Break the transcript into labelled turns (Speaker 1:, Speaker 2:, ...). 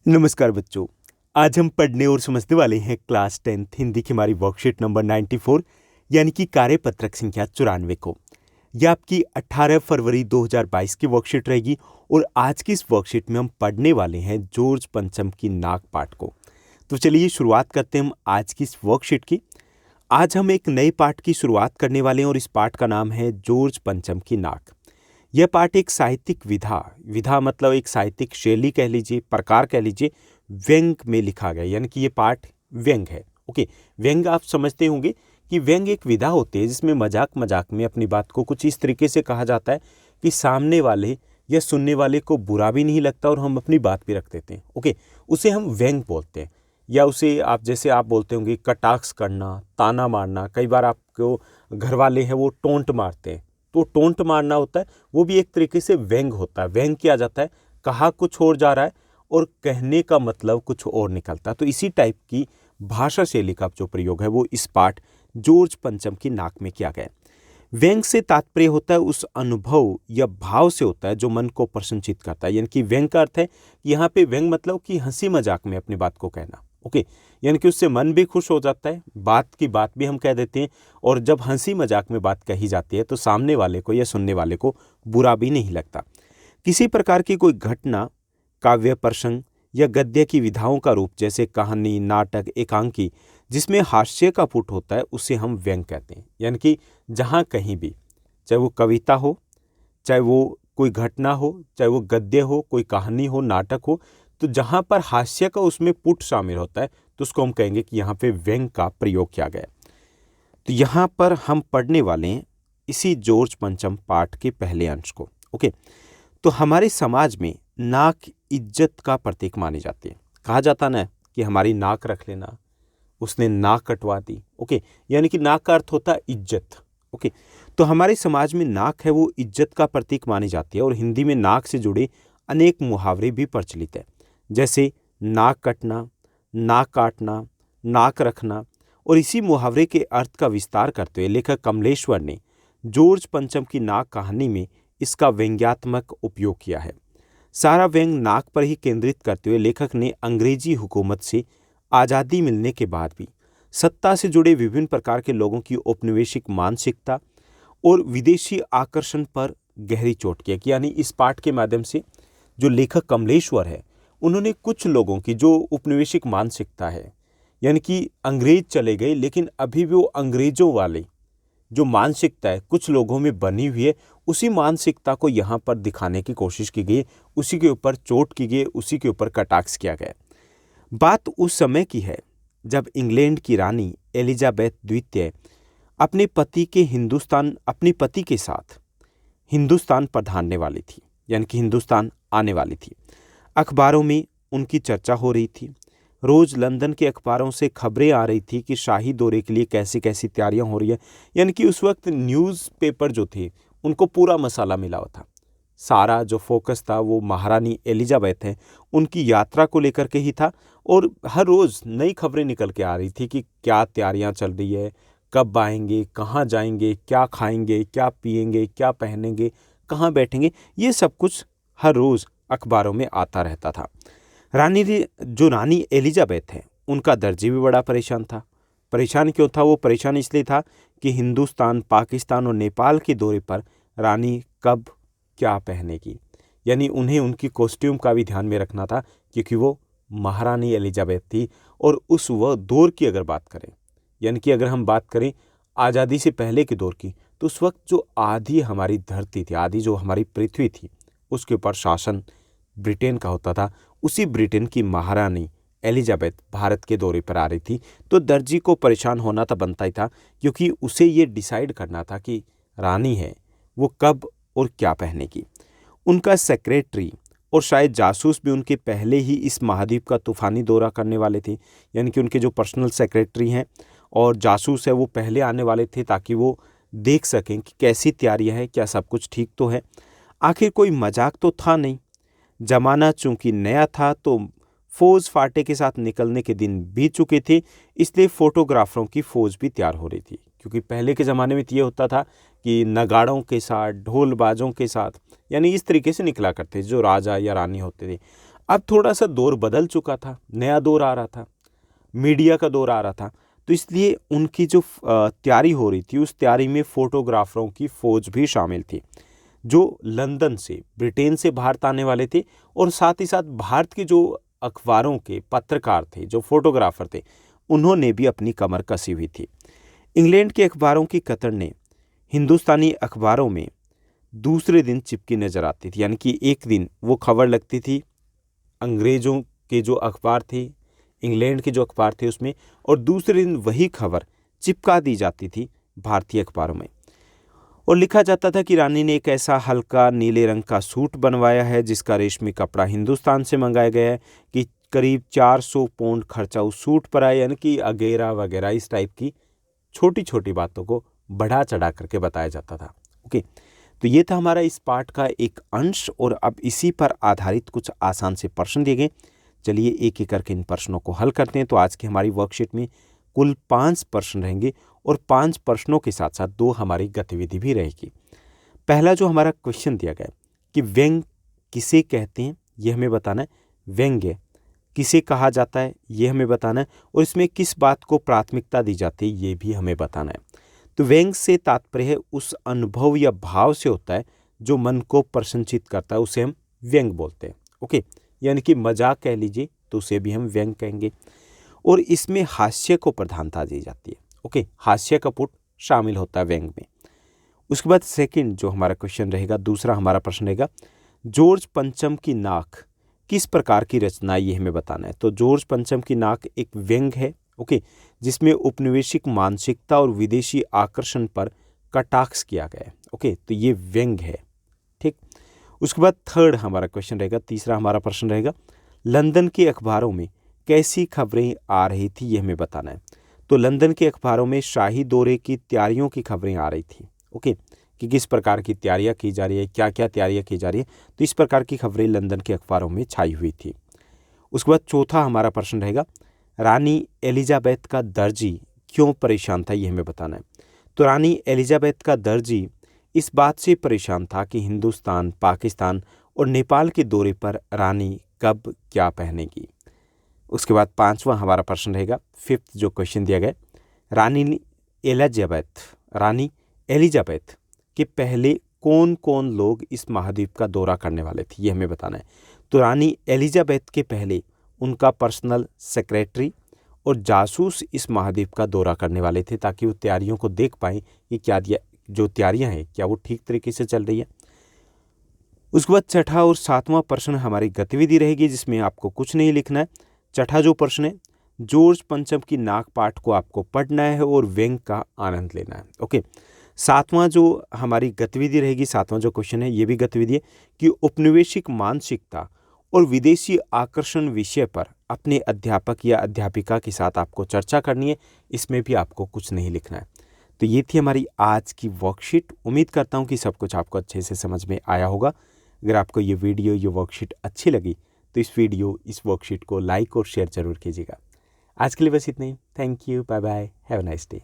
Speaker 1: नमस्कार बच्चों। आज हम पढ़ने और समझने वाले हैं क्लास 10th हिंदी की हमारी वर्कशीट नंबर 94 यानी कि कार्यपत्रक संख्या 94 को। यह आपकी 18 फरवरी 2022 की वर्कशीट रहेगी और आज की इस वर्कशीट में हम पढ़ने वाले हैं जॉर्ज पंचम की नाक पाठ को। तो चलिए शुरुआत करते हैं हम आज की इस वर्कशीट की। आज हम एक नए पाठ की शुरुआत करने वाले हैं और इस पाठ का नाम है जॉर्ज पंचम की नाक। यह पाठ एक साहित्यिक विधा मतलब एक साहित्यिक शैली कह लीजिए, प्रकार कह लीजिए, व्यंग में लिखा गया, यानी कि ये पाठ व्यंग है। ओके, व्यंग आप समझते होंगे कि व्यंग एक विधा होती है जिसमें मजाक मजाक में अपनी बात को कुछ इस तरीके से कहा जाता है कि सामने वाले या सुनने वाले को बुरा भी नहीं लगता और हम अपनी बात भी रख देते हैं। ओके, उसे हम व्यंग बोलते हैं। या उसे आप जैसे आप बोलते होंगे कटाक्ष करना, ताना मारना। कई बार आपको घर वाले हैं वो टोंट मारते हैं, तो टोंट मारना होता है, वो भी एक तरीके से व्यंग होता है। व्यंग किया जाता है, कहा कुछ और जा रहा है और कहने का मतलब कुछ और निकलता है। तो इसी टाइप की भाषा शैली का जो प्रयोग है वो इस पाठ जॉर्ज पंचम की नाक में किया गया है। व्यंग से तात्पर्य होता है उस अनुभव या भाव से होता है जो मन को प्रसन्नचित करता है। यानी कि व्यंग का अर्थ है कि यहाँ पे व्यंग मतलब कि हंसी मजाक में अपनी बात को कहना। ओके, यानी कि उससे मन भी खुश हो जाता है, बात की बात भी हम कह देते हैं, और जब हंसी मजाक में बात कही जाती है तो सामने वाले को या सुनने वाले को बुरा भी नहीं लगता। किसी प्रकार की कोई घटना, काव्य प्रसंग या गद्य की विधाओं का रूप जैसे कहानी, नाटक, एकांकी जिसमें हास्य का पुट होता है उसे हम व्यंग कहते हैं। यानी कि जहाँ कहीं भी, चाहे वो कविता हो, चाहे वो कोई घटना हो, चाहे वो गद्य हो, कोई कहानी हो, नाटक हो, तो जहाँ पर हास्य का उसमें पुट शामिल होता है तो उसको हम कहेंगे कि यहाँ पे व्यंग का प्रयोग किया गया है। तो यहाँ पर हम पढ़ने वाले हैं इसी जॉर्ज पंचम पाठ के पहले अंश को। ओके, तो हमारे समाज में नाक इज्जत का प्रतीक मानी जाती है। कहा जाता ना कि हमारी नाक रख लेना, उसने नाक कटवा दी। ओके, यानी कि नाक का अर्थ होता है इज्जत। ओके, तो हमारे समाज में नाक है वो इज्जत का प्रतीक मानी जाती है और हिंदी में नाक से जुड़े अनेक मुहावरे भी प्रचलित है, जैसे नाक कटना, नाक काटना, नाक रखना। और इसी मुहावरे के अर्थ का विस्तार करते हुए लेखक कमलेश्वर ने जॉर्ज पंचम की नाक कहानी में इसका व्यंग्यात्मक उपयोग किया है। सारा व्यंग नाक पर ही केंद्रित करते हुए लेखक ने अंग्रेजी हुकूमत से आज़ादी मिलने के बाद भी सत्ता से जुड़े विभिन्न प्रकार के लोगों की औपनिवेशिक मानसिकता और विदेशी आकर्षण पर गहरी चोट किया। यानी इस पाठ के माध्यम से जो लेखक कमलेश्वर है उन्होंने कुछ लोगों की जो उपनिवेशिक मानसिकता है, यानी कि अंग्रेज चले गए लेकिन अभी भी वो अंग्रेजों वाले जो मानसिकता है कुछ लोगों में बनी हुई है, उसी मानसिकता को यहाँ पर दिखाने की कोशिश की गई, उसी के ऊपर चोट की गई, उसी के ऊपर कटाक्ष किया गया। बात उस समय की है जब इंग्लैंड की रानी एलिजाबेथ द्वितीय अपने पति के साथ हिंदुस्तान पधारने वाली थी, यानी कि हिंदुस्तान आने वाली थी। अखबारों में उनकी चर्चा हो रही थी। रोज लंदन के अखबारों से खबरें आ रही थी कि शाही दौरे के लिए कैसी कैसी तैयारियां हो रही है। यानी कि उस वक्त न्यूज़पेपर जो थे उनको पूरा मसाला मिला हुआ था। सारा जो फोकस था वो महारानी एलिजाबेथ है उनकी यात्रा को लेकर के ही था और हर रोज़ नई खबरें निकल के आ रही थी कि क्या तैयारियां चल रही है, कब आएंगे, कहाँ जाएंगे, क्या खाएंगे, क्या पिएंगे, क्या पहनेंगे, कहाँ बैठेंगे, ये सब कुछ हर रोज़ अखबारों में आता रहता था। रानी एलिजाबेथ है उनका दर्जी भी बड़ा परेशान था। परेशान क्यों था? वो परेशान इसलिए था कि हिंदुस्तान, पाकिस्तान और नेपाल के दौरे पर रानी कब क्या पहनेगी। यानी उन्हें उनकी कॉस्ट्यूम का भी ध्यान में रखना था क्योंकि वो महारानी एलिजाबेथ थी। और उस वह दौर की अगर बात करें, यानी कि अगर हम बात करें आज़ादी से पहले के दौर की, तो उस वक्त जो आधी हमारी धरती थी, आधी जो हमारी पृथ्वी थी, उसके ऊपर शासन ब्रिटेन का होता था। उसी ब्रिटेन की महारानी एलिजाबेथ भारत के दौरे पर आ रही थी, तो दर्जी को परेशान होना तो बनता ही था क्योंकि उसे ये डिसाइड करना था कि रानी है वो कब और क्या पहनेगी। उनका सेक्रेटरी और शायद जासूस भी उनके पहले ही इस महाद्वीप का तूफानी दौरा करने वाले थे। यानी कि उनके जो पर्सनल सेक्रेटरी हैं और जासूस है वो पहले आने वाले थे ताकि वो देख सकें कि कैसी तैयारियां है, क्या सब कुछ ठीक तो है। आखिर कोई मजाक तो था नहीं। जमाना चूंकि नया था तो फौज फाटे के साथ निकलने के दिन बीत चुके थे, इसलिए फोटोग्राफरों की फौज भी तैयार हो रही थी। क्योंकि पहले के ज़माने में तो ये होता था कि नगाड़ों के साथ, ढोल बाजों के साथ, यानी इस तरीके से निकला करते जो राजा या रानी होते थे। अब थोड़ा सा दौर बदल चुका था, नया दौर आ रहा था, मीडिया का दौर आ रहा था, तो इसलिए उनकी जो तैयारी हो रही थी उस तैयारी में फ़ोटोग्राफरों की फ़ौज भी शामिल थी, जो लंदन से, ब्रिटेन से भारत आने वाले थे, और साथ ही साथ भारत के जो अखबारों के पत्रकार थे, जो फोटोग्राफर थे, उन्होंने भी अपनी कमर कसी हुई थी। इंग्लैंड के अखबारों की कतर ने हिंदुस्तानी अखबारों में दूसरे दिन चिपकी नज़र आती थी, यानी कि एक दिन वो खबर लगती थी अंग्रेज़ों के जो अखबार थे, इंग्लैंड के जो अखबार थे उसमें, और दूसरे दिन वही खबर चिपका दी जाती थी भारतीय अखबारों में, और लिखा जाता था कि रानी ने एक ऐसा हल्का नीले रंग का सूट बनवाया है जिसका रेशमी कपड़ा हिंदुस्तान से मंगाया गया है, कि करीब 400 पाउंड खर्चा उस सूट पर आया, यानी कि अगेरा वगैरह इस टाइप की छोटी छोटी बातों को बढ़ा चढ़ा करके बताया जाता था। ओके, तो ये था हमारा इस पाठ का एक अंश, और अब इसी पर आधारित कुछ आसान से प्रश्न दिए गए। चलिए एक एक करके इन प्रश्नों को हल करते हैं। तो आज की हमारी वर्कशीट में कुल 5 प्रश्न रहेंगे, और 5 प्रश्नों के साथ साथ 2 हमारी गतिविधि भी रहेगी। पहला जो हमारा क्वेश्चन दिया गया है कि व्यंग किसे कहते हैं, यह हमें बताना है। व्यंग्य किसे कहा जाता है, ये हमें बताना है, और इसमें किस बात को प्राथमिकता दी जाती है, ये भी हमें बताना है। तो व्यंग से तात्पर्य है उस अनुभव या भाव से होता है जो मन को प्रसन्नचित करता है, उसे हम व्यंग बोलते हैं। ओके, यानी कि मजाक कह लीजिए तो उसे भी हम व्यंग कहेंगे, और इसमें हास्य को प्रधानता दी जाती है। ओके, हास्य का पुट शामिल होता है व्यंग में। उसके बाद सेकंड जो हमारा क्वेश्चन रहेगा, दूसरा हमारा प्रश्न रहेगा, जॉर्ज पंचम की नाक किस प्रकार की रचना, ये हमें बताना है। तो जॉर्ज पंचम की नाक एक व्यंग है, ओके, जिसमें उपनिवेशिक मानसिकता और विदेशी आकर्षण पर कटाक्ष किया गया है। ओके, तो ये व्यंग है, ठीक। उसके बाद थर्ड हमारा क्वेश्चन रहेगा, तीसरा हमारा प्रश्न रहेगा, लंदन के अखबारों में कैसी खबरें आ रही थी, ये हमें बताना है। तो लंदन के अखबारों में शाही दौरे की तैयारियों की खबरें आ रही थी, ओके, कि किस प्रकार की तैयारियां की जा रही है, क्या क्या तैयारियां की जा रही है, तो इस प्रकार की खबरें लंदन के अखबारों में छाई हुई थी। उसके बाद चौथा हमारा प्रश्न रहेगा, रानी एलिजाबेथ का दर्जी क्यों परेशान था, ये हमें बताना है। तो रानी एलिजाबेथ का दर्जी इस बात से परेशान था कि हिंदुस्तान, पाकिस्तान और नेपाल के दौरे पर रानी कब क्या पहनेगी। उसके बाद पांचवा हमारा प्रश्न रहेगा, फिफ्थ जो क्वेश्चन दिया गया, रानी एलिजाबेथ के पहले कौन कौन लोग इस महाद्वीप का दौरा करने वाले थे, ये हमें बताना है। तो रानी एलिजाबेथ के पहले उनका पर्सनल सेक्रेटरी और जासूस इस महाद्वीप का दौरा करने वाले थे, ताकि वो तैयारियों को देख पाएँ कि क्या जो तैयारियां हैं क्या वो ठीक तरीके से चल रही है। उसके बाद छठा और सातवां प्रश्न हमारी गतिविधि रहेगी, जिसमें आपको कुछ नहीं लिखना है। छठा जो प्रश्न है, जॉर्ज पंचम की नाक पाठ को आपको पढ़ना है और व्यंग का आनंद लेना है। ओके, सातवां जो हमारी गतिविधि रहेगी, सातवां जो क्वेश्चन है, ये भी गतिविधि है कि उपनिवेशिक मानसिकता और विदेशी आकर्षण विषय पर अपने अध्यापक या अध्यापिका के साथ आपको चर्चा करनी है। इसमें भी आपको कुछ नहीं लिखना है। तो ये थी हमारी आज की वर्कशीट। उम्मीद करता हूँ कि सब कुछ आपको अच्छे से समझ में आया होगा। अगर आपको ये वीडियो, ये वर्कशीट अच्छी लगी तो इस वर्कशीट को लाइक और शेयर जरूर कीजिएगा। आज के लिए बस इतना ही। Thank you, bye bye, have a nice day.